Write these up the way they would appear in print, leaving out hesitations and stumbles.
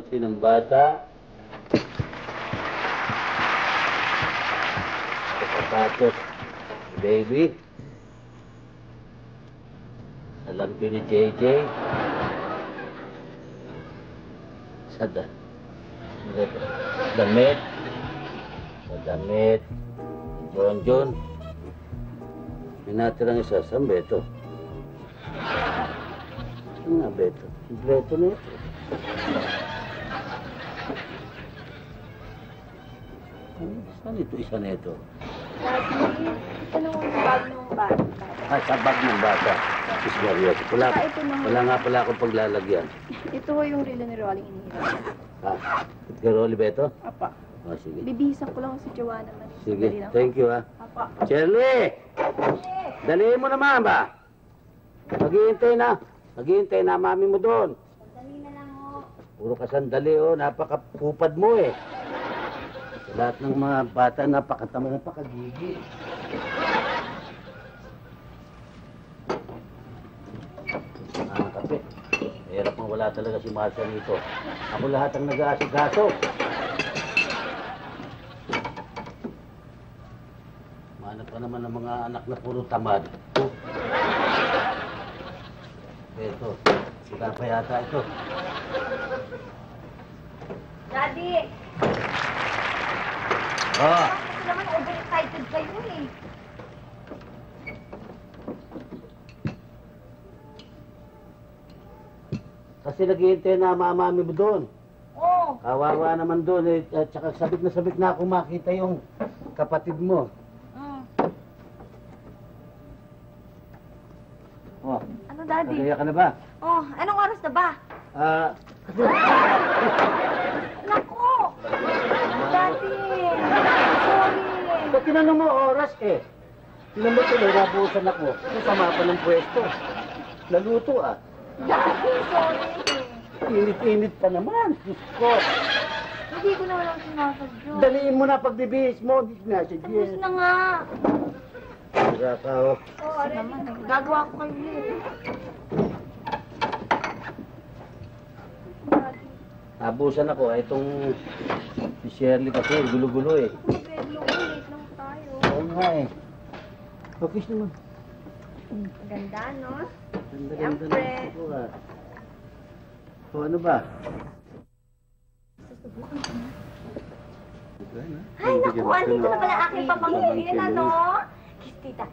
Sinong bata? Sapatos. Baby. Alam ko ni JJ. Damit. Damit. John. May natirang isa. Saan Beto? Saan nga Beto? Si Beto na ito. Saan ito isa na ito? Daddy, ito naman ang bag ng bata. Ah, sa bag ng bata. Isbariyos. Wala nga pala akong paglalagyan. Ito yung relo ni Rolling inihiram. Ah, kay Rolly Beto? Apa. Oh, sige. Bibihisan ko lang si Joanna man. Sige, thank you, ha. Apa. Shirley! Dalihin mo naman, ba? Maghihintay na, mami mo doon. Sandali na lang, ho. Puro ka sandali, oh. Napakapupad mo, eh. Sa lahat ng mga bata, napakatama, napakagigi. Ah, kape. Hirap mo, wala talaga si Marcia nito. Ako lahat ang nag-aasikaso. Manap ka naman ng mga anak na puro tamad. Ito, sila pa yata ito. Daddy! Oh! Kasi naman overexcited kayo eh. Kasi naghihintay na mami mo doon. Oo. Kawawa naman doon eh. At saka sabik na ako makita yung kapatid mo. Oh, Ano, Daddy? nagaya ka na ba? Oh, anong oras na ba? Ah, Naku! Daddy! Sorry! ba't tinanong mo oras eh? Tinan mo tuloy, nabusan ako. Kasama pa ng pwesto. Naluto ah. Daddy, sorry! Init-init pa naman. Diyos ko. Hindi ko naman ang sinasadyo. Daliin mo na pagbibihis mo. Hindi sinasadya. Tapos na nga. Tira ka oh. Oo, naman eh. Gagawa ko kayo eh. Nabusan ako. Itong si Shirley kasi gulo-gulo eh. Mag-redlo ko, late lang tayo. Oo nga eh. Focus naman. Ganda, no? Ganda-ganda Siyempre. na ako ah. O ano ba? Ay, naku, andito na pala aking pamangkin, ano? Kiss tita.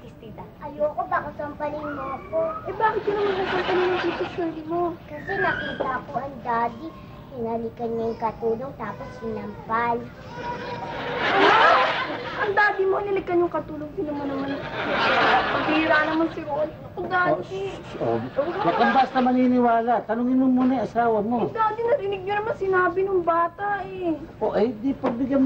Ayoko, baka sampalin mo ako. Eh, bakit yun naman nasampalin ng tito Shirley mo? Kasi nakita ko ang daddy, hinalikan niya yung katulong tapos sinampal. Ang daddy mo, nilikan yung katulong. Tinuman naman. Pagtira naman si Ron. Ang daddy. Huwag kang basta maniniwala. Tanungin mo muna yung asawa mo. Daddy, narinig niyo naman sinabi ng bata eh. O eh, di pagbigyan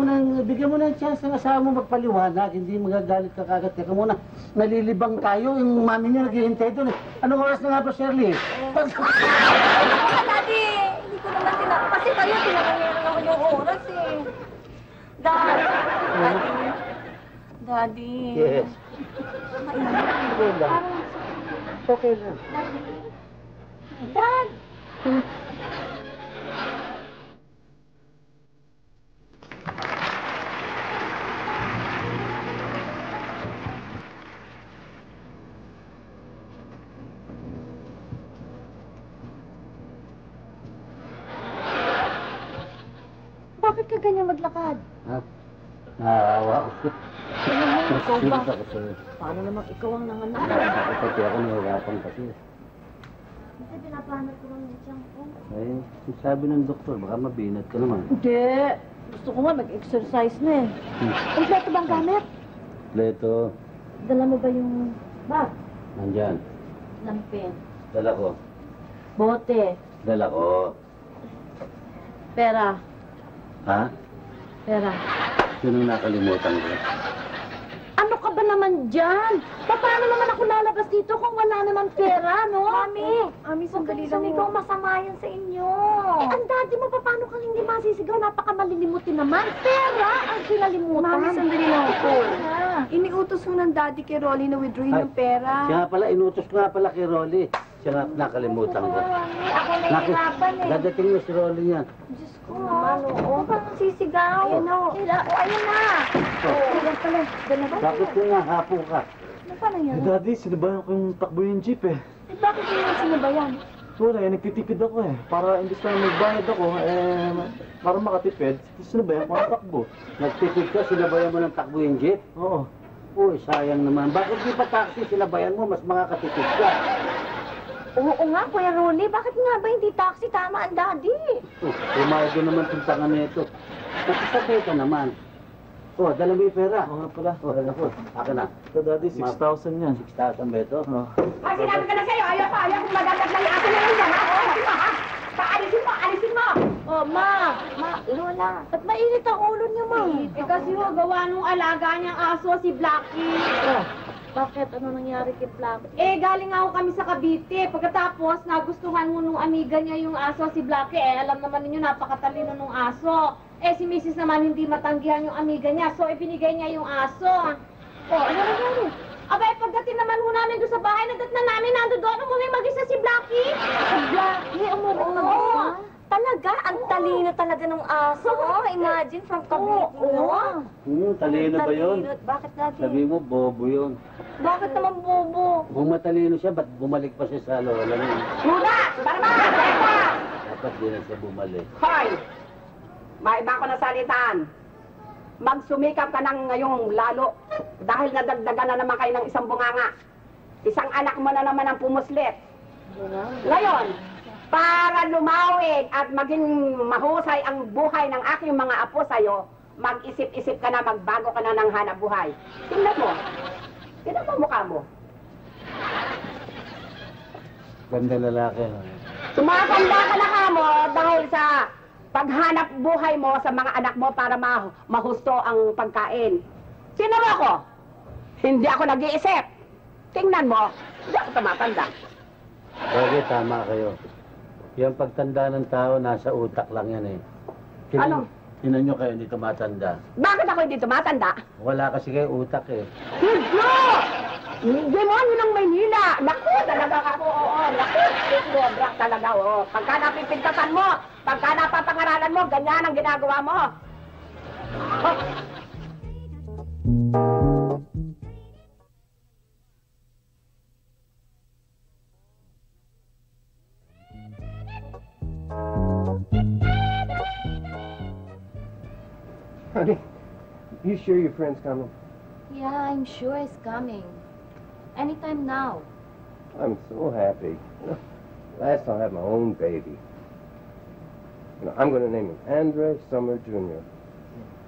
mo ng chance ng asawa mo magpaliwanag. Hindi magagalit ka kagad. Teka muna, nalilibang tayo. Yung mami niya naghihintay doon eh. Anong oras na nga ba, Shirley? Daddy, hindi ko naman sinabi. Kasi kayo, tinanong naman yung oras eh. Daddy. Yes. Okay lang. Okay lang. Dad! Bakit ka ganyan maglakad? Ha? Naawa ako. Ikaw ba? Nakasirit ako sa'yo. Paano naman ikaw ang nanganak? Ako pati ako nahirapan kasi. Kasi pinapanat ko lang yung tiyang ko. Eh, sabi ng doktor, baka mabinat ka naman. Hindi. Gusto ko nga mag-exercise na eh. Kompleto bang gamit? Leto, Dala mo ba yung bag? nandyan. Lampin. Dala ko. Bote. Dala ko. Pera. Ha? Pera. Yun ang nakalimutan ko. Ano ka ba naman dyan? Paano naman ako lalabas dito kung wala naman pera, no? Mami, sandali lang. Sumigaw, masama yan sa inyo. Eh, ang daddy mo, paano kang hindi masisigaw? Napakamalilimutin naman. Pera ang kinalimutan. Mami, sandali lang ako. Iniutos mo ng daddy kay Rolly na withdrawin ng pera. Kaya pala, inutos ko nga pala kay Rolly. Siya nga, nakalimutan ko. Mami, ako nahihirapan eh. Dadating mo si Rolly niyan. Diyos ko naman, oo. Parang sisigaw. Ayun na. Ayun na. Ayun pala. Gano'n ba? Bakit ko nga hapo ka? Ano pa nangyari? Daddy, sinabayan ko yung takbo yung jeep eh. Bakit yung sinabayan? Wala eh, nagtitipid ako eh. Para imbis na magbayad ako, para makatipid, sinabayan ko ang takbo. Nagtipid ka, sinabayan mo ng takbo yung jeep? Oo. Uy, sayang naman. Bakit di pa taxi sinabayan mo? Mas makakatipid ka. Oo nga, Kuya Rolly. Bakit nga ba hindi taxi? Tama ang daddy. Pumayag ko naman itong tangan nito. Nagsasabay ka naman. Oh, dala mo yung pera. Oo nga pala. Oh, alam ko. Akin na. Ito daddy, 6,000 yan. 6,000 ba ito? Oo. Ay, sinabi ko na sa'yo, ayaw kung magagat lang yung akin na lang, ha? Alisin mo, ha? Alisin mo! Oh, ma, Lola. Ba't mainit ang ulo niyo, ma? Eh, kasi ho, gawa nung alaga niyang aso, si Blackie. Oh, bakit? Ano nangyari kay Black? Eh, galing nga ho kami sa Cavite. Pagkatapos, nagustuhan mo nung amiga niya yung aso, si Blackie. Eh, alam naman ninyo, napakatalino nung aso. Eh, si Mrs. naman hindi matanggihan yung amiga niya, so ibinigay niya yung aso. Oh, ano nangyari? Abay, pagdating naman ho namin doon sa bahay, nadatnan namin, nando doon, umuwi mag-isa si Blackie. Blackie, umuwi mag-isa? Talaga? Ang talino talaga ng aso. Imagine, from Cavite, no? Talino ba yun? Talino. Bakit natin? Sabi mo, bobo yun. Bakit naman bobo? Kung matalino siya, ba't bumalik pa siya sa lola niya? Luna! Barba! Barba! Dapat di na siya bumalik. Hoy! May iba ko na salitaan. Magsumikap ka ng ngayong lalo dahil nadagdagan na naman kayo ng isang bunganga. Isang anak mo na naman ang pumuslit. Ngayon, para lumawig at maging mahusay ang buhay ng aking mga apo sa'yo, mag-isip-isip ka na, magbago ka na ng hanap buhay. Tingnan mo. Tingnan mo mukha mo. Ganda lalaki. Tumatanda ka na ka mo dahil sa paghanap buhay mo sa mga anak mo para mahusto ang pagkain. Sino mo ako? Hindi ako nag-iisip. Tingnan mo, hindi ako tumatanda. Bagay, tama kayo. Yung pagtanda ng tao, nasa utak lang yan eh. Ano? Tinan nyo kayo, hindi tumatanda. Bakit ako hindi tumatanda? Wala kasi kayo utak eh. Hindi! Demonyo ng Maynila! Naku, talaga ako, oo. Naku, sobra talaga, oo. Pagka napipintasan mo, pagka napapangaralan mo, ganyan ang ginagawa mo. Oh. Honey, you sure your friend's coming? Yeah, I'm sure it's coming. Anytime now. I'm so happy. You know, last I'll have my own baby. You know, I'm going to name him Andre Summer Jr.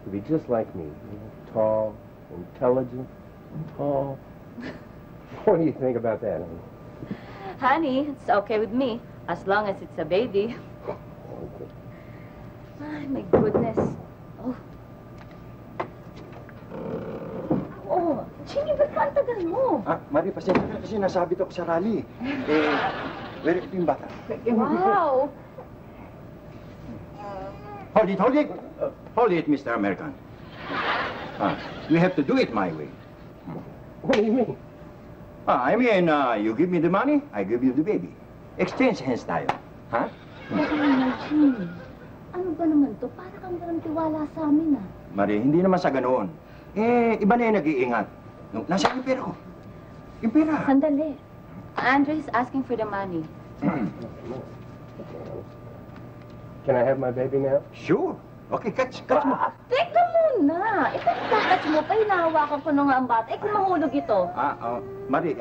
He'll be just like me. You know, tall, intelligent, tall. What do you think about that, honey? Honey, it's okay with me, as long as it's a baby. Okay. Ay, my goodness. Oh. Oh, Ginny, ba't pa ang tagal mo? Ah, Mari, pasensya na kasi nasabit ako sa rally. Where ito yung bata? Wow! Hold it, hold it! Hold it, Mr. American. You have to do it my way. What do you mean? I mean, you give me the money, I give you the baby. Exchange hands tayo. Ha? Baka naman, Ginny. Ano ba naman to? Para kang walang tiwala sa amin, ah. Mari, hindi naman sa ganoon. Iba na yung nag-iingat. Nasaan yung pera ko? Yung pera. Sandali. Andre is asking for the money. Can I have my baby now? Sure. Okay, catch mo. Teka muna! Ito kakatch mo pa, hinahawakan ko na nga ang bata. Eh, kung mahulog ito. Mari,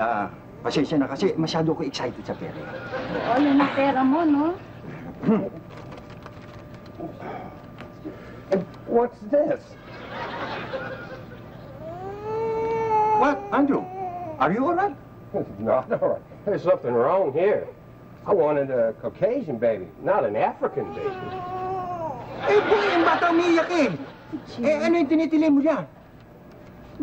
pasensya na kasi masyado ko excited sa pera. Oo, yan ang pera mo, no? And what's this? What, Andrew? Are you all right? Not all right. There's something wrong here. I wanted a Caucasian baby, not an African baby. Yung bata umiiyak eh. Ano yung tinitili mo dyan?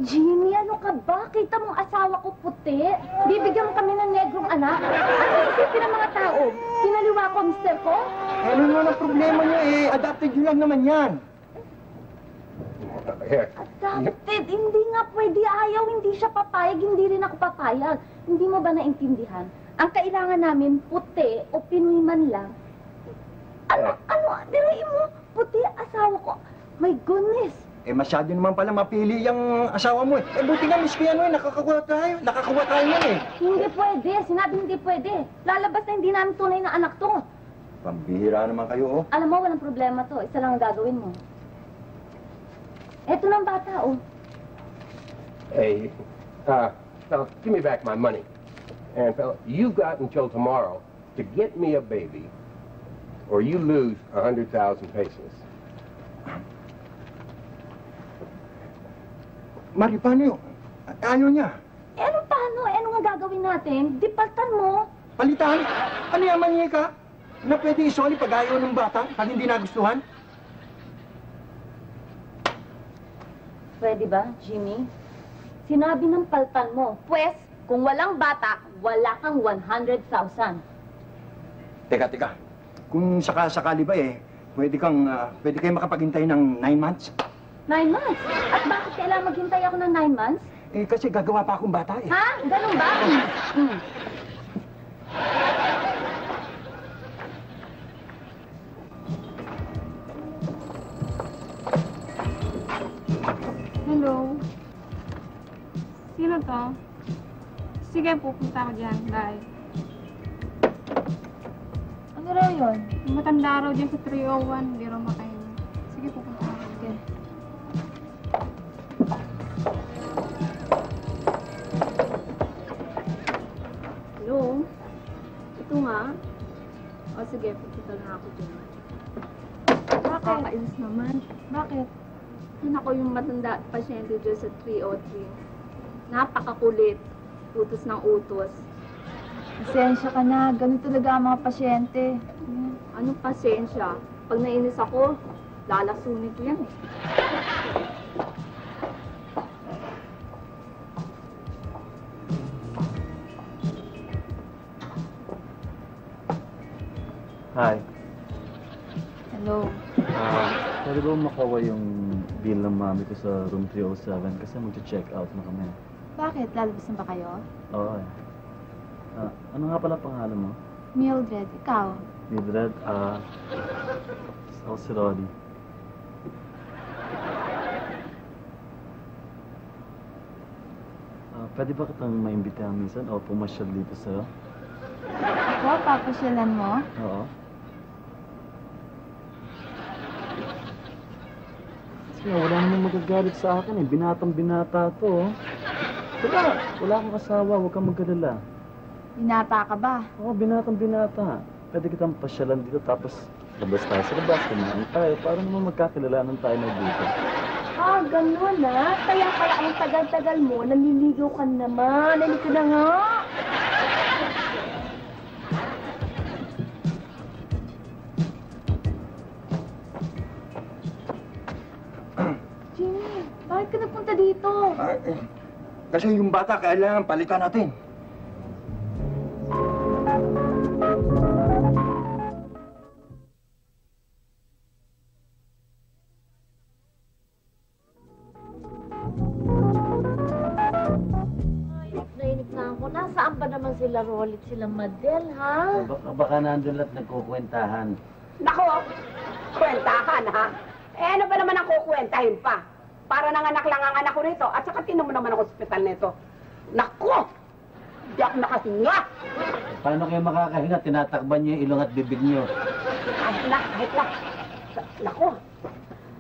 Jimmy, ano ka ba? Kita mong asawa ko puti. Bibigyan mo kami ng negrong anak. Ano isipin ng mga tao? Kinaliwa ko ang mister ko? Ano naman ang problema niya eh? Adopted yun lang naman yan. Here. Adopted, hindi nga pwede. Ayaw, hindi siya papayag. Hindi rin ako papayag. Hindi mo ba naintindihan? Ang kailangan namin, puti o Pinoy man lang. Diruin mo, puti, asawa ko. My goodness. Eh, masyado naman pala mapili yung asawa mo eh. Eh, buti nga, Miss Kiano eh, nakakakuha tayo. Nakakakuha tayo yan eh. Hindi pwede, sinabi hindi pwede. Lalabas na hindi namin tunay na anak to. Pambihira naman kayo, oh. Alam mo, walang problema to. Isa lang ang gagawin mo. Eto ng bata, oh. Hey, fella, give me back my money. And fella, you got until tomorrow to get me a baby, or you lose 100,000 pesos. Mari, paano yun? Ayaw niya. Eh, ano paano? Eh, ano nga gagawin natin? Di paltan mo. Palitan? Ano yan, mani ka? Na pwede isoli pag ayaw ng bata, pag hindi nagustuhan? Pwede ba, Jimmy? Sinabi ng paltan mo. Pwes, kung walang bata, wala kang 100,000. Teka. Kung sakali ba eh, pwede kayo makapaghintay ng 9 months? 9 months? At bakit kailangan maghintay ako ng 9 months? Eh, kasi gagawa pa akong bata eh. Ha? Ganun ba? Hello? Sino to? Sige, pupunta ako dyan. Bye. Ano raw yun? Yung matanda raw dyan sa 301, hindi raw makain. Sige, pupunta ako. Sige. Hello? Ito nga. O sige, pupunta na ako dyan. Bakit? Kakainis naman. Bakit? Yun ako yung matanda pasyente dyan sa 303. Napakakulit. Utos ng utos. Pasensya ka na. Ganun talaga ang mga pasyente. Anong pasensya? Pag nainis ako, lalasunin ko yan eh. Hi. Hello. Pwede ba makawa yung bill ng mami ko sa room 307 kasi mag-check out na kami. Bakit? Lalabas na ba kayo? Oo eh. Ano nga pala pangalan mo? Mildred, ikaw? Mildred, ako si Roddy. Pwede ba kitang maimbitahan minsan o pumasyal dito sa'yo? Ako? Papasyalan mo? Oo. Kasi wala namang magagalit sa akin eh. Binatang-binata to. Wala akong asawa. Huwag kang magkalala. Binata ka ba? Oo, binatang-binata. Pwede kitang pasyalan dito tapos labas tayo sa labas. Kumain tayo para naman magkakilalanan tayo na dito. Ah, ganun ah. Kaya pala ang tagal-tagal mo, nanliligaw ka naman. Halika na nga. Jimmy, bakit ka nagpunta dito? Kasi yung bata, kailangan palitan natin. Nainig na ako. Nasaan ba naman sila Rolit, sila Madel, ha? Baka nandun lahat nagkukwentahan. Nako, kwentahan ha? Eh ano ba naman ang kukwentahin pa? Para nanganak lang ang anak ko nito at saka tinan mo naman ang ospital nito. Nako! Di ako nakahinga! Paano kayo makakahinga? Tinatakban niyo yung ilong at bibig niyo. Kahit na. Nako!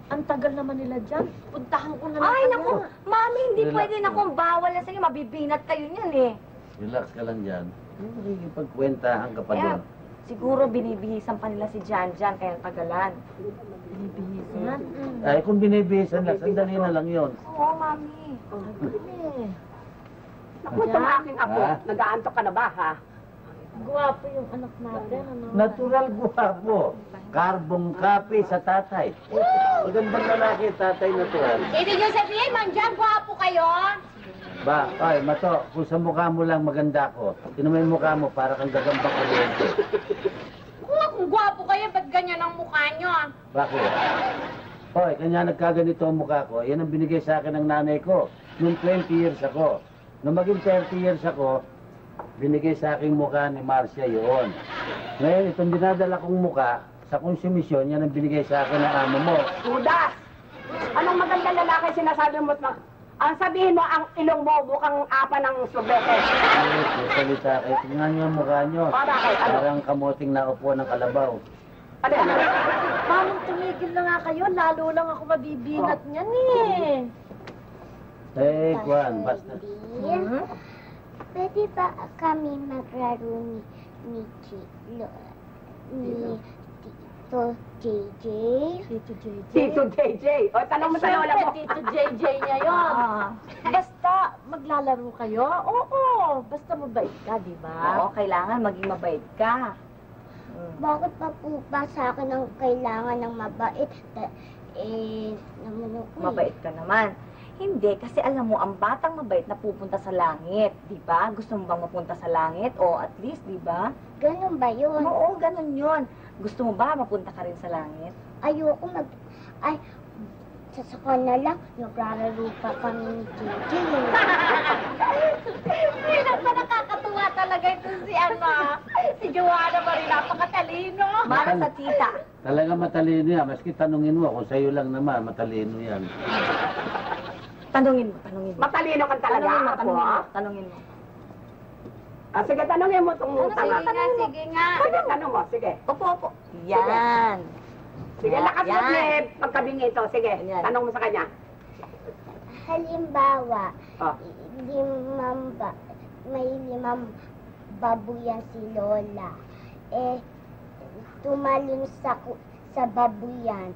Ang tagal naman nila dyan. Puntahan ko na lang. Ay, naku! Mami, hindi Relax pwede na lang. kung bawal na sa'yo. Mabibinat kayo niyan eh. Relax ka lang dyan. Ano makikipagkwentahan ka pa doon? Siguro binibihisan pa nila si Jan kaya tagalan. Binibihisan? Ay, kung binibihisan lang, sandali na lang yun. Oo, Mami. Naku, ito ang aking apo. Ha? Nag-aantok ka na ba ha? Guwapo yung anak natin, ano? Natural guwapo. Karbong kape sa tatay. Magandang lalaki, tatay natural. Ibig nyo sabihin, mandiyan, guwapo kayo? Ba, ay, Mato, kung sa mukha mo lang maganda ko, tinamay yung mukha mo para kang gagambang kuryente. Kung guwapo kayo, ba't ganyan ang mukha nyo? Bakit? Hoy, kanya nagkaganito ang mukha ko, yan ang binigay sa akin ng nanay ko. Noong 20 years ako. Nung maging 30 years ako, binigay sa aking mukha ni Marcia yun. Ngayon, itong dinadala kong mukha, sa konsumisyon, yan ang binigay sa akin ng amo mo. Judas! Anong magandang lalaki sinasabi mo? Ang sabihin mo, ang ilong mo, mukhang apa ng sobrete. Ay, salita kayo. Tingnan niyo ang mukha niyo. Para kay ano? Parang kamuting naupo ng kalabaw. Ano yan? Manong tumigil na nga kayo, lalo lang ako mabibinat niyan eh. Eh, Juan, basta. Daddy, pwede ba kami maglaro ni Tito JJ? Tito JJ. Tito JJ. O, tanong mo sa lola mo. Siyempre, Tito JJ niya yun. Basta maglalaro kayo? Oo, basta mabait ka, di ba? Oo, kailangan maging mabait ka. Bakit pa po ba sa akin ang kailangan ng mabait? Naman ako eh. Mabait ka naman. Hindi, kasi alam mo, ang batang mabait na pupunta sa langit, di ba? Gusto mo bang mapunta sa langit? O at least, di ba? Ganun ba yun? Oo, ganun yun. Gusto mo ba mapunta ka rin sa langit? Ayoko sasaka na lang, nagrararo pa kami ni JJ. Hindi na nakakatuwa talaga ito si Joanna Marie, napakatalino. Para sa tita. Talaga matalino yan. Maski tanungin mo, kung sa'yo lang naman, matalino yan. Tanungin mo. Matalino ka talaga ako, ha? Tanungin mo. Ah, sige, tanungin mo itong tanga. Sige nga. Sige, tanong mo, sige. Opo. Yan. Sige, lakas mo, Yan. Flip. Pagkabingi ito, sige. Yan. Tanong mo sa kanya. Halimbawa, Ah. may limang babuyan si Lola. Tumalon sa babuyan.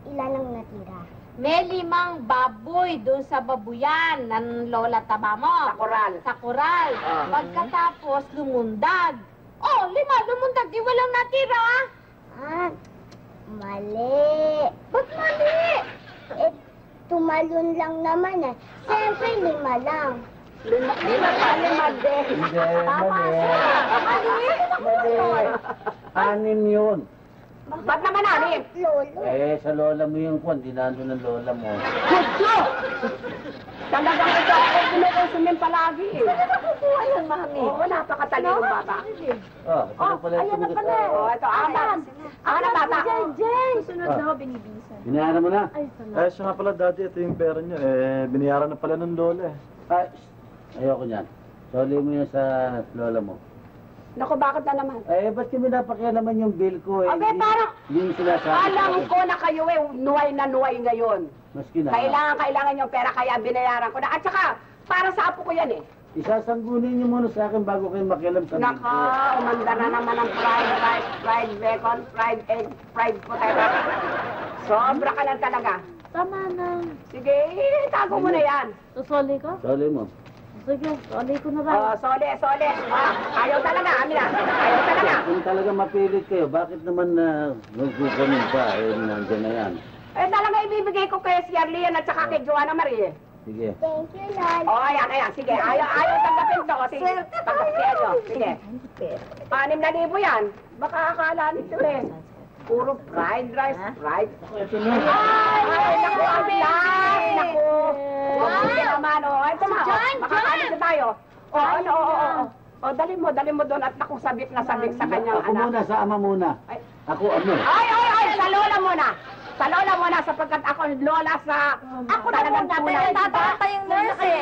Ilan ang natira? May 5 baboy doon sa babuyan ng lola taba mo. Sa koral. Sa koral. Pagkatapos, lumundag. Oh, 5 lumundag, di walang natira. Mali. Ba't mali? Tumalon lang naman eh. Siyempre, 5 lang. Lima din. Hindi, mali. Anim yun. Ba't naman anim? Lolo. Sa lola mo yung kwan, di nandun ang lola mo. Kutso! Talagang ito ako kinukonsumin palagi eh. Nakukuha yan, mami. Oo, napakatalino bata. Ano pala ayan na pala. Oo, ito, apat. Apat bata. Susunod na ako, binibisan. Binayaran mo na? Ay, salamat. Siya nga pala, Daddy, ito yung pera niyo. Binayaran na pala ng lola eh. Ay, ayoko niyan. Soli mo yan sa lola mo. Naku, bakit na naman? Ba't kami napakialaman yung bill ko eh? Okay, parang Yung sinasabi alam ko na kayo nuway na nuway ngayon. Maski na. Kailangan yung pera kaya binayaran ko na. At saka, para sa apo ko yan eh. Isasanggunin niyo muna sa akin bago kayo makialam sa bill Naka, ko. umanda na naman ang fried rice, fried bacon, fried egg, fried potato. Sobra ka lang talaga. Tama na. Sige, tago mo na yan. Susoli ko? Soli mo. Sige, soli ko na lang. Oh, sole. Ayaw talaga, Amina. Ayaw talaga. Kung talaga mapilit kayo, bakit naman nagkukunin pa? Nandiyan na yan. Talaga ibibigay ko kay si Arlian at saka kay Joanna Marie. Sige. Thank you, Lolo. Oh, ayan. Sige, ayaw tanggapin to. Sige, tanggapin nyo. Sige. 6,000 yan. Baka akala nito eh. Puro fried rice, fried. Ito na. Ay, naku, Amina. Naku. Mabuti naman, oh. Ito na, oh. Makakalit na tayo. Oh, dali mo doon at naku, sabik na sabik sa kanyang Ako anak. muna, sa ama muna. Ay. Ako ano? Ay, sa lola muna. Sa lola muna, sapagkat ako lola sa... Ako na muna, pero tatata yung nurse eh.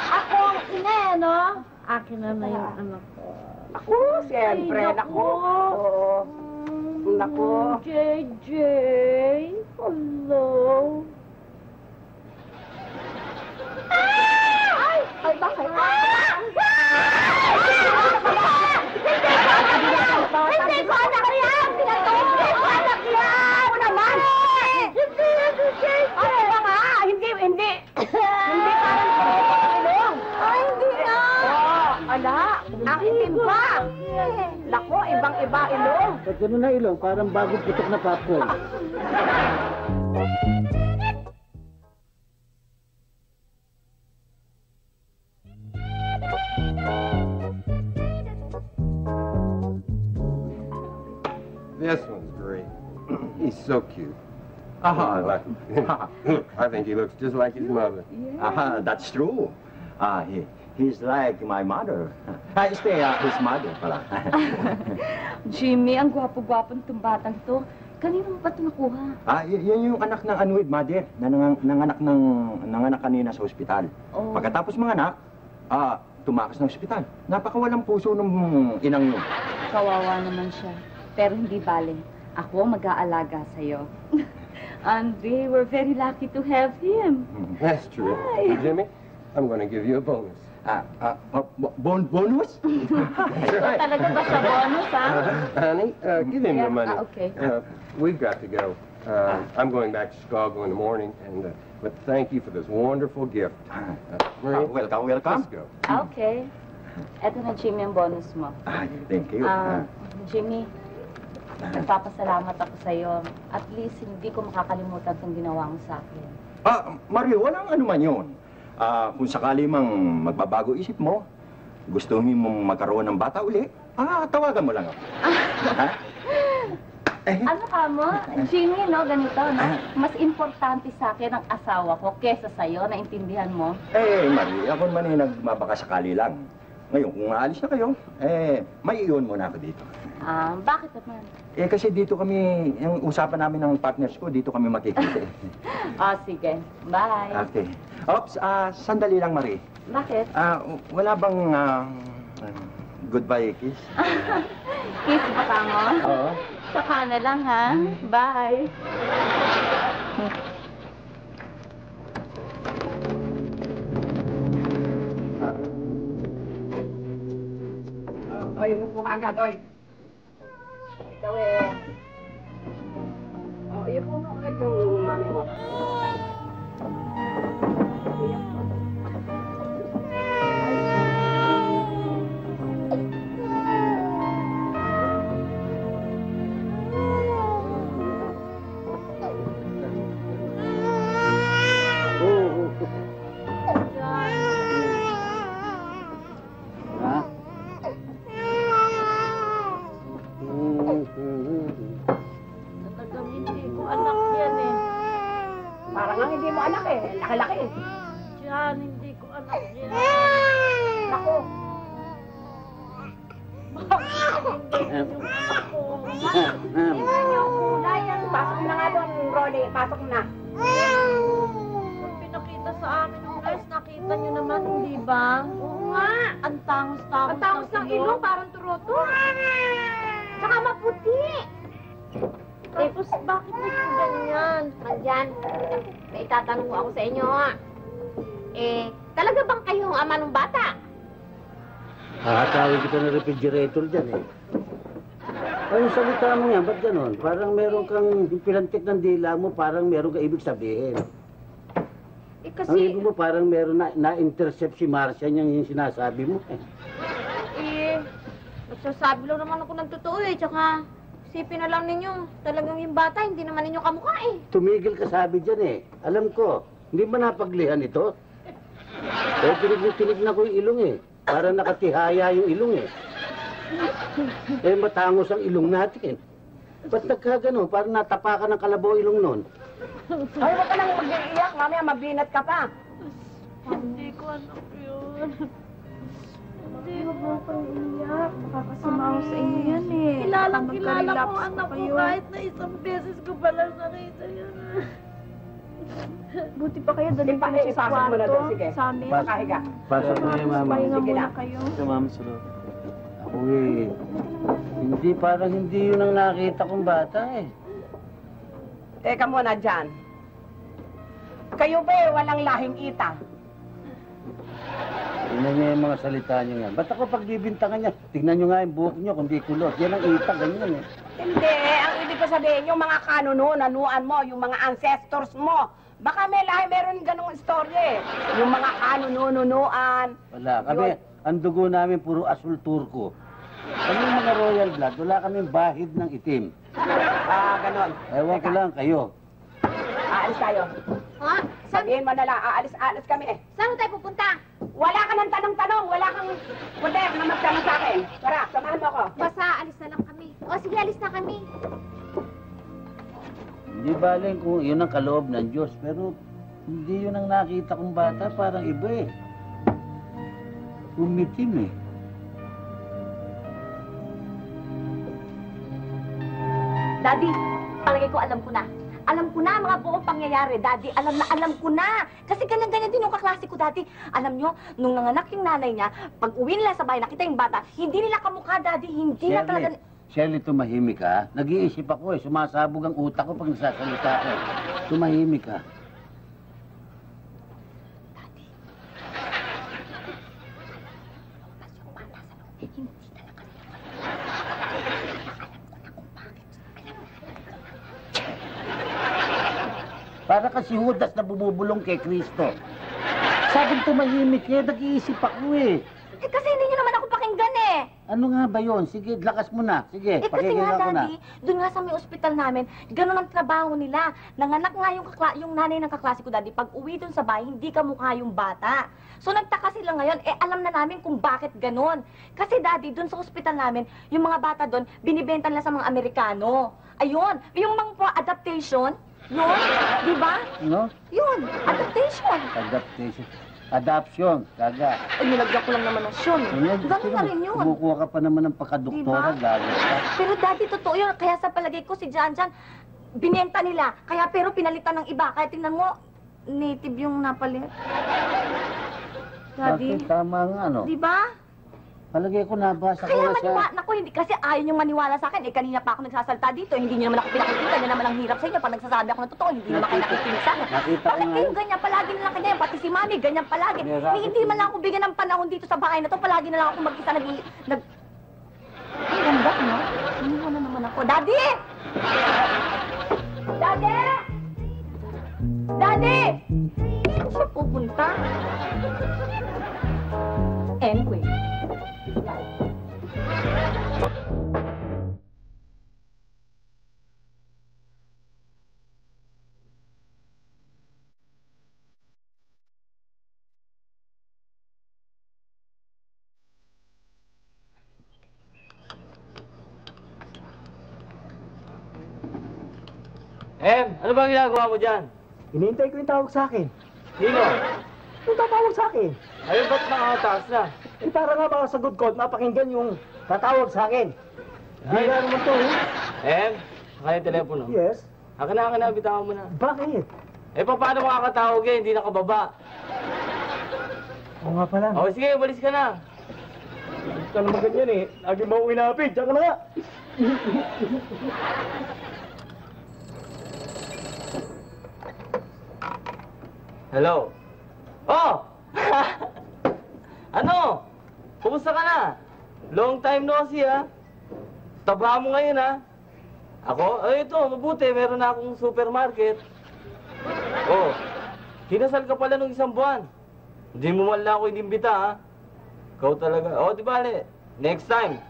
Ako ang ina eh, no? Akin na yung anak ko. Naku, siyempre, Ay, naku. naku. Oo. Naku. JJ, hello. Ay, bakit? Hindi ko anak yan! Pinatulog ko anak yan! Ako naman! Ano ba nga? Hindi parang ilong. Ay, hindi na! Ala, ang itim pa. Naku, ibang-iba ilong. Pag gano'n na ilong, parang bagong putok na popcorn. This one's great. He's so cute. Aha, I think he looks just like his mother. that's true. he's like my mother. His mother pala. Jimmy, ang gwapo-gwapong itong batang to. Kanino mo ba ito nakuha? Yan yung anak ng unwed mother na nanganak kanina sa ospital. Oh. Pagkatapos manganak, tumakas ng ospital. Napakawalang puso ng inang yun. Kawawa naman siya. Pero hindi bale. Ako ang mag-aalaga sa'yo. Andre, we're very lucky to have him. That's true. Hi. Jimmy, I'm going to give you a bonus. Bonus? Ito talaga ba siya bonus, ha? Honey, give him the money. Okay. We've got to go. I'm going back to Chicago in the morning, but thank you for this wonderful gift. Maria, Welcome. let's go. Okay. Eto na, Jimmy, ang bonus mo. Thank you. Jimmy, nagpapasalamat ako sa'yo. At least, hindi ko makakalimutan itong ginawa mo sa akin. Mario, walang ano man yun. Kung sakali mang magbabago isip mo, gusto mong magkaroon ng bata uli, tawagan mo lang ako. Ano ka mo? Jimmy, no? Ganito, no? Mas importante sa akin ang asawa ko kesa sa'yo. Naintindihan mo? Marie, ako naman nagbabakasakali lang. Ngayon, kung aalis na kayo, may iyon muna ako dito. Bakit naman? Kasi dito kami, yung usapan namin ng partners ko, dito kami makikita. Sige. Bye. Okay. Ops, sandali lang, Marie. Bakit? Wala bang goodbye kiss? Kiss ba ka mo? Oo. Saka na lang, ha? Bye. Oy, umupo ka agad, oy. Ikaw iupo mo agad yung mami mo. Parang nga hindi mo anak eh. Laki-laki eh. Diyan, hindi ko anak yan. Naku. Tingnan niyo, kulay yan. Pasok na nga doon, Rolly. Pasok na. Kung pinakita sa amin ng nurse, nakita niyo naman, hindi ba? Oo nga. Ang tangos-tangos. Ang tangos ng ilong, parang turoto. Tsaka maputi. Tapos, bakit naging ganyan? Andyan, may tatanong ko ako sa inyo. Talaga bang kayong ama ng bata? Tawag kita ng refrigerator dyan eh. Yung salita mo yan, ba't ganon? Parang meron kang pilantik ng dila mo, parang meron ka ibig sabihin. Ang ibig mo parang meron na-intercept si Marcia niyang yung sinasabi mo eh. Nagsasabi lang naman ako ng totoo eh, tsaka isipin na lang ninyo, talagang yung bata, hindi naman ninyo kamukha eh. Tumigil ka sabi dyan eh. Alam ko, hindi ba napaglihan ito? Tinignan ko yung ilong eh. Parang nakatihaya yung ilong eh. Matangos ang ilong natin. Ba't nagkagano? Parang natapakan ng kalabaw ilong nun. Ay, huwag ka nang mag-iiyak. Mamaya mabinat ka pa. Hindi ko anak yun. Hindi Huwag mo pang iyak. Makakasama ako sa inyo yan eh. Kilala Baka ko anak ko kayo. kahit na isang beses ko palang nakita yun. Buti pa kayo dali pa sa Ipasok mo na doon, sige. Sa amin. Makahiga. Pasok na yung mama. Pahinga Sige muna na. kayo. Ito, ma'am, sa loob. Ako eh. Hindi, parang hindi yun ang nakita kong bata eh. Teka muna dyan. Kayo ba walang lahing ita? Tingnan niyo yung mga salita niyo yan. Ba't ako pagbibintangan niya? Tingnan niyo nga yung buhok niyo kung di kulot. Yan ang ita, ganyan eh. Hindi. Ang ibig ko sabihin, yung mga kanunuan mo, yung mga ancestors mo. Baka may lahi, meron ganong istorya eh. Yung mga kanunuan. Wala. Kami, ang dugo namin puro asul turko. Kami mga royal blood, wala kaming bahid ng itim. Ganon. Ewan ko lang kayo. Aalis tayo. Ha? Sabihin mo na lang, aalis kami eh. Saan tayo pupunta? Wala ka ng tanong-tanong, wala kang poder na magtanong sa akin. Tara, samahan mo ako. Basta, alis na lang kami. O sige, alis na kami. Hindi baling kung yun ang kaloob ng Diyos, pero hindi yun ang nakita kong bata, parang iba eh. Umitim eh. Daddy, palagay ko alam ko na. Alam ko na mga buong pangyayari, Daddy. Alam ko na. Kasi ganyan-ganyan din yung kaklase ko, Daddy. Alam nyo, nung nanganak yung nanay niya, pag uwi nila sa bahay, nakita yung bata, hindi nila kamukha, Daddy. Hindi na talaga... Shirley, tumahimik ka. Nag-iisip ako eh. Sumasabog ang utak ko pag nasasalita ako. Tumahimik ka. Para kasi Judas na bumubulong kay Kristo. Sabing tumahimik eh, nag-iisip ako eh. Eh kasi hindi nyo naman ako pakinggan eh. Ano nga ba yon? Sige, lakas mo na. Sige, Eh kasi pakinggan nga, ko na. Daddy, doon nga sa may ospital namin, ganun ang trabaho nila. Nanganak nga yung nanay ng kaklase ko, Daddy. Pag uwi doon sa bahay, hindi kamukha yung bata. So nagtaka sila ngayon, eh alam na namin kung bakit ganun. Kasi, Daddy, doon sa ospital namin, yung mga bata doon, binibenta nila sa mga Amerikano. Ayun, yung mga adaptation, yun, di ba? No? Yun, adaptation. Adaptation. Adoption, kaga. Eh, nilagyan ko lang naman ng syon. Ganun na rin yun. Kumukuha ka pa naman ng pakadoktora, Diba? gago ka. Pero Daddy, totoo yun. Kaya sa palagay ko, si Jan, binenta nila. Kaya pero pinalitan ng iba. Kaya tingnan mo, native yung napalit. Daddy, Bakit? Tama nga, no? di ba? Palagay ko nabasa ko Kaya na siya. naku, hindi kasi ayaw niyong maniwala sa akin. Eh, kanina pa ako nagsasalta dito. Hindi niyo naman ako pinakikita. Yan naman ang hirap sa inyo. Pag nagsasabi ako ng totoo, hindi naman kayo nakikinig sa akin. Nakita ko Bakit nga kayo yun. ganyan? Palagi na lang ganyan. Pati si Mami, ganyan palagi. May racket Hindi man lang ako bigyan ng panahon dito sa bahay na to. Palagi na lang ako mag-isa Ay, ganda, no? Iniwan na naman ako. Daddy! Daddy! Daddy! Saan siya pupunta? Anyway. Ano bang ginagawa mo dyan? Hinihintay ko yung tawag sa akin. Sino? Yung tatawag sa akin. Ayun, ba't nakataas na? Eh, para nga makasagot ko at mapakinggan yung tatawag sa akin. Hindi nga naman to, eh. Kaya yung telepono. Yes. Akin na, bitawan mo na. Bakit? Eh, paano makakatawag eh? Hindi nakababa. Oo nga pala. O, sige, umalis ka na. Hindi ka naman ganyan eh. Lagi mo inapid. Diyan ka na nga. Hello? Oh! Ano? Kumusta ka na? Long time no see, ha? Taba mo ngayon, ha? Ako? Eh, ito, mabuti. Meron na akong supermarket. Oh, kinasal ka pala nung 1 buwan. Hindi mo man lang ako inimbita, ha? Ikaw talaga. Oh, di bale. Next time.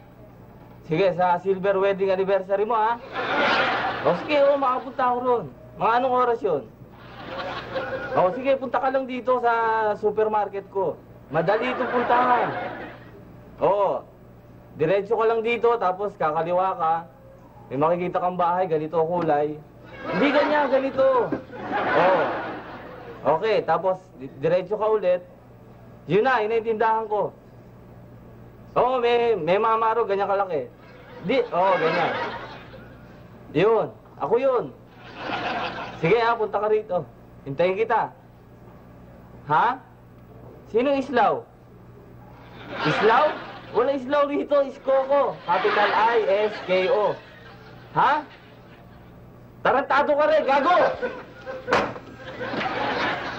Sige, sa silver wedding anniversary mo, ha? O, sige, makapunta ako ron. Mga anong oras yun? O, sige, punta ka lang dito sa supermarket ko. Madali itong puntahan. Oo. Diretso ka lang dito, tapos kakaliwa ka. May makikita kang bahay, ganito ang kulay. Hindi ganyan, ganito. Oo. Okay, tapos diretso ka ulit. Yun na, inaintindahan ko. Oo, may mamaro, ganyan kalaki. Ganyan. Yun, ako yun. Sige ha, punta ka rito. Hintayin kita. Ha? Sino Islaw? Islaw? Wala Islaw rito, Iskoko. Capital I-S-K-O. Ha? Tarantado ka rin, gago!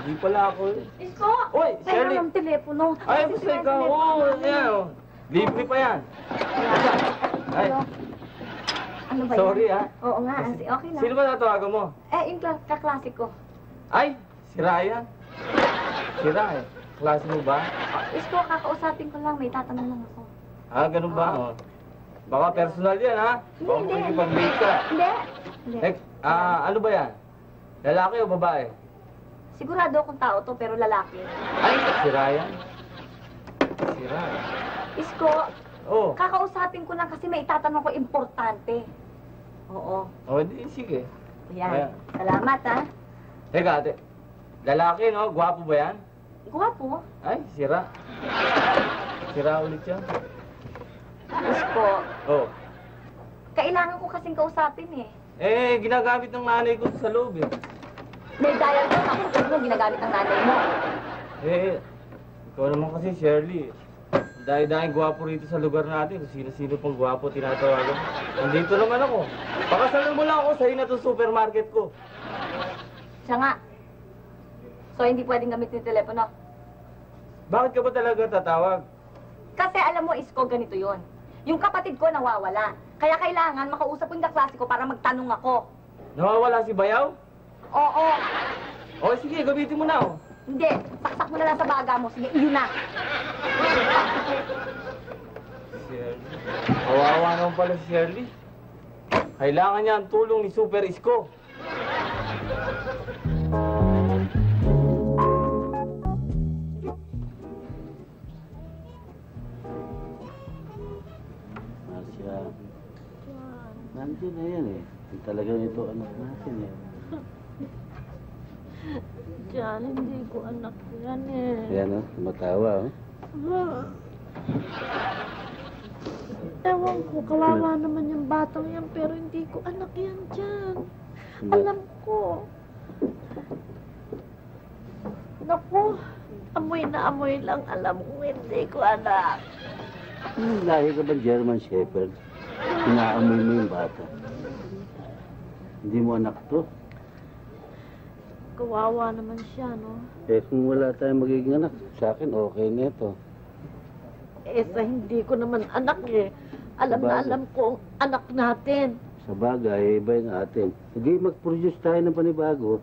Hindi pala ako eh. Isko! Uy, Kaya Shirley! ng telepono. Ay, gusto ikaw. Oo, yan. Oh. Libre pa yan. Ay, Ano ba sorry yan? ha. Oo nga, okay lang. Sino ba natawagan mo? Eh, yung kaklase ko. Ay, si Ryan. Si Ryan. Klase mo ba? Isko, kakausapin ko lang. May tatanong lang ako. Ah, ganun ba? Oh. Baka personal yan, ha? Baka Hindi. makikipag-date ka. Hindi. Hindi. Ano ba yan? Lalaki o babae? Sigurado akong tao to, pero lalaki. Ay, si Ryan. Si Ryan. Isko, Oh. kakausapin ko lang kasi may itatanong ko importante. Oo. Oh, di, sige. Ayan. Ayan. Salamat, ha? Teka, ate. Lalaki, no? Gwapo ba yan? Gwapo. Ay, sira. Sira ulit yan. Isko, Oh. Kailangan ko kasing kausapin eh. Eh, ginagamit ng nanay ko sa loob eh. May dial tone ako, siguro ginagamit ng nanay mo. Eh, ikaw naman kasi, Shirley. Dahil gwapo rito sa lugar natin. Kung sino-sino pang gwapo tinatawagan. Nandito naman ako. Pakasalan mo lang ako, sa'yo na itong supermarket ko. Siya nga. So, hindi pwedeng gamitin yung telepono. Bakit ka ba talaga tatawag? Kasi alam mo, Isko, ganito yon. Yung kapatid ko nawawala. Kaya kailangan makausap ko yung kaklase ko para magtanong ako. Nawawala si Bayaw? Oo. O sige, gamitin mo na oh. Hindi. Saksak mo na lang sa baga mo. Sige, iyon na. Shirley. Kawawa naman pala si Shirley. Kailangan niya ang tulong ni Super Isko. Marcia. Nandiyan na yan eh. Talagang ito anak natin eh. Diyan, hindi ko anak yan eh. Ayan oh, tumatawa oh. Ewan ko, kawawa naman yung batang yan, pero hindi ko anak yan dyan. Alam ko. Naku, amoy na amoy lang. Alam ko, hindi ko anak. Lahi ka ba German Shepherd? Inaamoy mo yung bata. Hindi mo anak to. Kawawa naman siya, no? Eh kung wala tayong magiging anak, sa akin okay na ito. Eh, sa hindi ko naman anak eh. Alam na Sabagay. alam ko ang anak natin. Sa bagay, iba yung atin. Hindi mag-produce tayo ng panibago.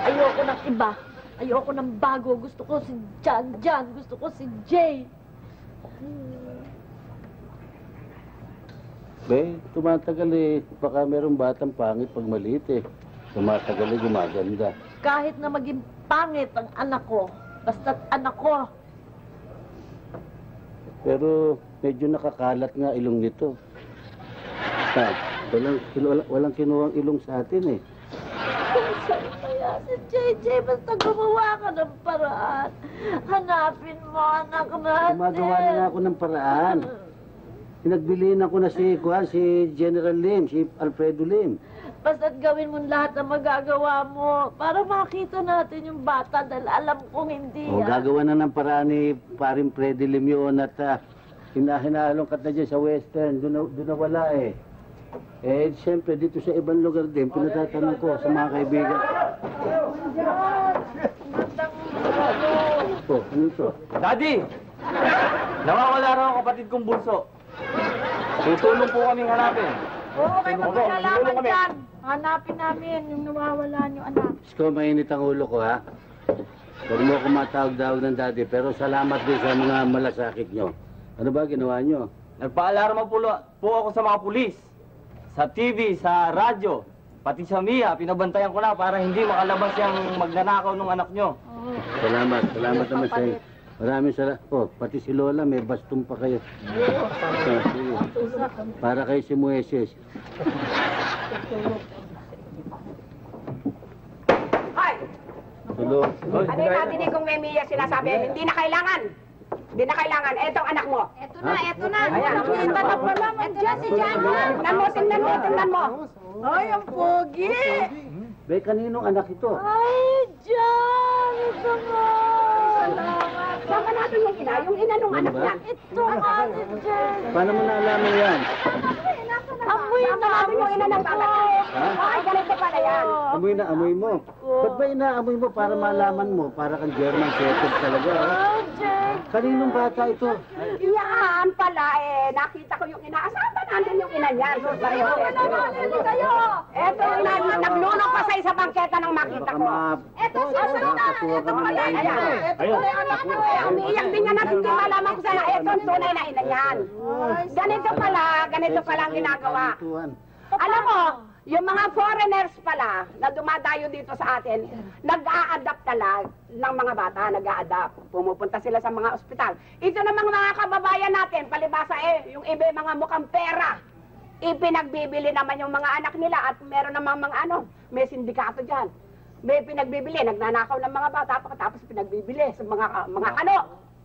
Ayoko ng iba. Ayoko ng bago. Gusto ko si Jan. Gusto ko si Jay. Be, tumatagal eh. Baka merong batang pangit pag maliit eh. Tumatagal eh, gumaganda. Kahit na maging pangit ang anak ko, basta't anak ko. Pero medyo nakakalat nga ilong nito. Ha, walang kinuhang ilong sa atin eh. Kung saan kaya si JJ, basta gumawa ka ng paraan. Hanapin mo anak natin. Gumagawa na nga ako ng paraan. Pinagbiliin ako na si General Lim, si Alfredo Lim. Basta't gawin mo lahat na magagawa mo para makita natin yung bata dahil alam kong hindi O, gagawa na ng paraan ni Paring Freddy Lim yun at hinahalong ka na dyan sa Western. Doon na wala eh. Eh, siyempre, dito sa ibang lugar din, pinatatanong ko sa mga kaibigan. Oh, ano ito? Daddy! Nawawala raw ang kapatid kong bunso. Tutulong po kaming hanapin. Oo, kayo Tulong magkakalaman kami. dyan. Hanapin namin yung nawawala yung anak. Isko, mainit ang ulo ko, ha? Huwag mo ako matawag-dawag ng daddy, pero salamat din sa mga malasakit nyo. Ano ba ginawa nyo? Nagpaalarma po ako sa mga pulis. Sa TV, sa radyo, pati sa MIA, pinabantayan ko na para hindi makalabas yung magnanakaw ng anak nyo. Salamat naman sa inyo. Maraming salamat. Oh, pati si Lola, may bastong pa kayo. Sige. Para kayo si Moises. Hoy! Tulong. Ano yung natinig kong may Mia sinasabi? Hindi na kailangan. Hindi na kailangan. Etong anak mo. Eto na. Ayan. Nakita na pala. Andiyan si Jan. Tingnan mo. Ay, ang pogi. Be, kaninong anak ito? Ay, Jan. Ito nga. Saan ka natin yung ina? Yung ina nung anak niya. Ito nga si Jan. Paano mo naalaman yan? Amoy na Sabi yung ina ng anak niya. Ay, ganito pala yan. Amoy na amoy mo. Ba't ba inaamoy mo para malaman mo? Para kang German Shepherd talaga, ha? Ay, Jan. Kaninong bata ito? Yan pala eh. Nakita ko yung ina. Saan ba nandun yung ina niya? Hindi kayo. Eto, naglunok pa sa isa bangketa nang makita ko. Ito siya sa Ito kami ng ina. Umiiyak din nga natin kung malaman ko sana. Eto, ang tunay na ina niyan. Ganito pala ang ginagawa. Alam mo, yung mga foreigners pala na dumadayo dito sa atin, nag-a-adapt talaga ng mga bata, nag-a-adapt. Pumupunta sila sa mga ospital. Ito namang mga kababayan natin, palibasa yung iba mga mukhang pera. Ipinagbibili naman yung mga anak nila at meron namang mga may sindikato dyan. May pinagbibili, nagnanakaw ng mga bata, tapos pinagbibili sa mga kano.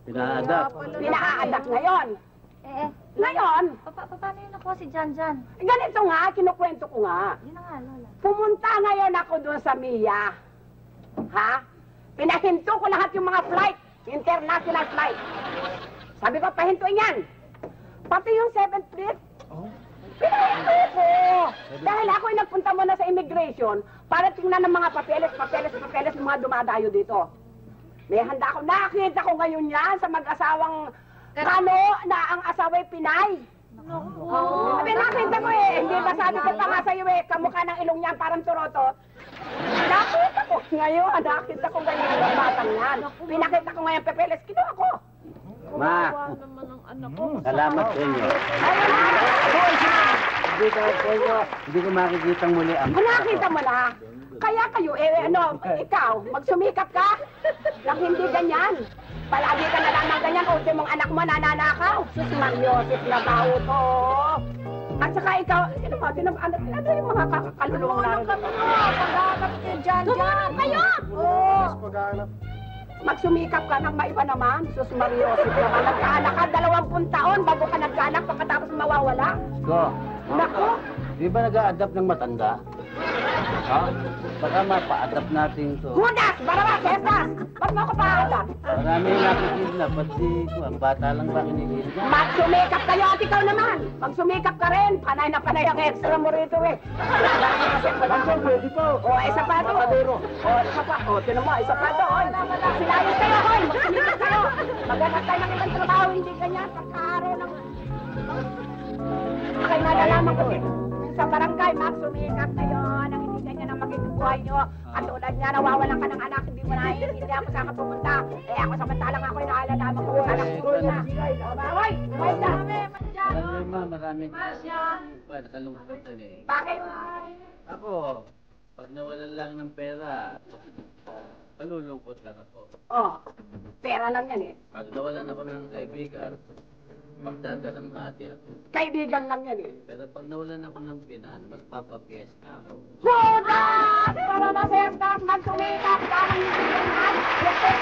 Pina-adapt. Pina-adapt ngayon. Ngayon, Paano yun nakuha si Jan Jan? ganito nga, kinukwento ko nga. Yun na nga, Lola. Pumunta ngayon ako doon sa Mia. Ha? Pinahinto ko lahat yung mga flight, international flight. Sabi ko, pahintuin yan. Pati yung 7th fleet. Pinahinto ko. Dahil ako yung nagpunta muna sa immigration para tingnan ng mga papeles ng mga dumadayo dito. May handa ako. Nakita ko ngayon yan sa mag-asawang kano na ang asawa'y Pinay. Sabi, nakita ko eh. Hindi ba sabi ko pa nga sa'yo eh, kamukha ng ilong niyan parang turotot. Nakita ko ngayon ang batang yan. Pinakita ko ngayon papeles, kinuha ko. Ma, salamat sa inyo. Hindi ko makikitang muli ang... Nakita mo na. Kaya kayo, ikaw, magsumikap ka. Nang hindi ganyan. Palagi ka na lang ng ganyan, ultimong anak mo nananakaw. Sus Mariosip na bao to. At saka ikaw, ano yung mga kaluluwang naroon? Pag-aagap kayo Jan Jan. Tumunod kayo! Magsumikap ka ng maiba naman. Sus Mariosip naman. Nagkaanak ka, 20 taon bago ka nagkaanak pagkatapos mawawala. Ko, Nako! di ba nag-a-adapt ng matanda? Ha? Baka mapa-adapt natin ito. Judas! Barabas! Cesar! Ba't mo ako pa-adapt? Marami yung nakikidnap, pati ang bata lang ba kinikidnap? Magsumikap kayo at ikaw naman. Magsumikap ka rin. Panay na panay ang extra mo rito eh. Pwede po. O, isa pa to. O, isa pa. O, tinan mo, isa pa to. O, sinayos kayo, hoy. Magsumikap kayo. Maghanap tayo ng ibang trabaho. Hindi ganyan. Pagkaaraw ng... Okay, nalalaman ko din. Sa barangay, magsumikap kayo. Nang hindi ganyan ang magiging buhay nyo. Katulad niya, nawawalan ka ng anak. Hindi mo naiintindihan kung saan ka pumunta. Eh, ako samantalang ako yung naalalaman ko. Anak ko na. Hoy, wait na. Maraming nakalungkutan eh. Bakit? Ako, pag nawalan lang ng pera, malulungkot lang ako. Oh, pera lang yan eh. Pag nawalan ako ng kaibigan, magdadalamhati ako. Kaibigan lang yan eh. Pero pag nawalan ako ng pinan, magpapapiesta ako. Judas! Para na Sertas, magsumikap ka ng hindi